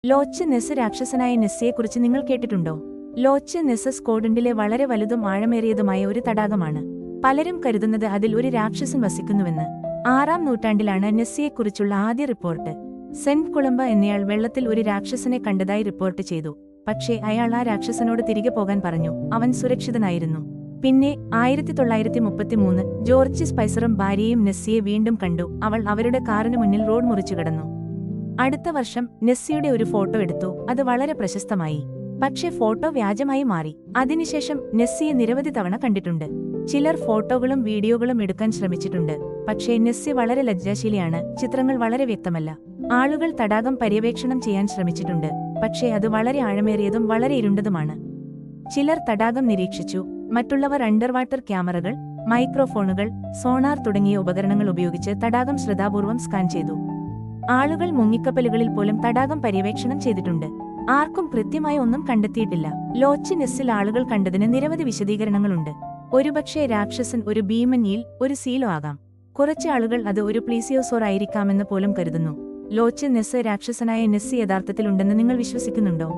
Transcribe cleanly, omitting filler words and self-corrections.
Loach നെസ് രാക്ഷസനായ നെസ്സിയെക്കുറിച്ച് നിങ്ങൾ കേട്ടിട്ടുണ്ടോ? Loach നെസ് സ്കോട്ലൻഡിലെ വളരെ വലുതും ആഴമേറിയതുമായ ഒരു തടാകമാണ്. പലരും കരുതുന്നത് അതിൽ ഒരു രാക്ഷസൻ വസിക്കുന്നുവെന്ന്. 6-ാം നൂറ്റാണ്ടിലാണ് നെസ്സിയെക്കുറിച്ചുള്ള ആദ്യ റിപ്പോർട്ട്. സെന്റ് കൊളംബ എന്നയാൾ വെള്ളത്തിൽ ഒരു രാക്ഷസനെ കണ്ടതായി റിപ്പോർട്ട് ചെയ്തു. പക്ഷേ അയാൾ ആ രാക്ഷസനോട് തിരികെ പോകാൻ പറഞ്ഞു. അവൻ സുരക്ഷിതനായിരുന്നു. പിന്നെ 1933 ജോർജ് സ്പൈസറും ഭാര്യയും നെസ്സിയെ വീണ്ടും കണ്ടു. അവൾ അവരുടെ കാറിന് മുന്നിൽ റോഡ് മുറിച്ചു കടന്നു. അടുത്ത വർഷം നെസ്സിയുടെ ഒരു ഫോട്ടോ എടുത്തു. അത് വളരെ പ്രശസ്തമായി. പക്ഷേ ഫോട്ടോ വ്യാജമായി മാറി. അതിനുശേഷം നെസ്സിയെ നിരവധി തവണ കണ്ടിട്ടുണ്ട്. ചിലർ ഫോട്ടോകളും വീഡിയോകളും എടുക്കാൻ ശ്രമിച്ചിട്ടുണ്ട്. പക്ഷേ നെസ്സി വളരെ ലജ്ജാശീലിയാണ്. ചിത്രങ്ങൾ വളരെ വ്യക്തമല്ല. ആളുകൾ തടാകം പര്യവേക്ഷണം ചെയ്യാൻ ശ്രമിച്ചിട്ടുണ്ട്. പക്ഷേ അത് വളരെ ആഴമേറിയതും വളരെ ഇരുണ്ടതുമാണ്. ചിലർ തടാകം നിരീക്ഷിച്ചു. മറ്റുള്ളവർ അണ്ടർവാട്ടർ ക്യാമറകൾ, മൈക്രോഫോണുകൾ, സോണാർ തുടങ്ങിയ ഉപകരണങ്ങൾ ഉപയോഗിച്ച് തടാകം ശ്രദ്ധാപൂർവം സ്കാൻ ചെയ്തു. ആളുകൾ മുങ്ങിക്കപ്പലുകളിൽ പോലും തടാകം പര്യവേക്ഷണം ചെയ്തിട്ടുണ്ട്. ആർക്കും കൃത്യമായി ഒന്നും കണ്ടെത്തിയിട്ടില്ല. ലോച്ച് നെസ്സിൽ ആളുകൾ കണ്ടതിന് നിരവധി വിശദീകരണങ്ങളുണ്ട്. ഒരുപക്ഷേ രാക്ഷസൻ ഒരു ഭീമൻ ഈൽ, ഒരു സീലോ ആകാം. കുറച്ച് ആളുകൾ അത് ഒരു പ്ലീസിയോസോർ ആയിരിക്കാമെന്ന് പോലും കരുതുന്നു. ലോച്ച് നെസ് രാക്ഷസനായ നെസ്സി യഥാർത്ഥത്തിലുണ്ടെന്ന് നിങ്ങൾ വിശ്വസിക്കുന്നുണ്ടോ?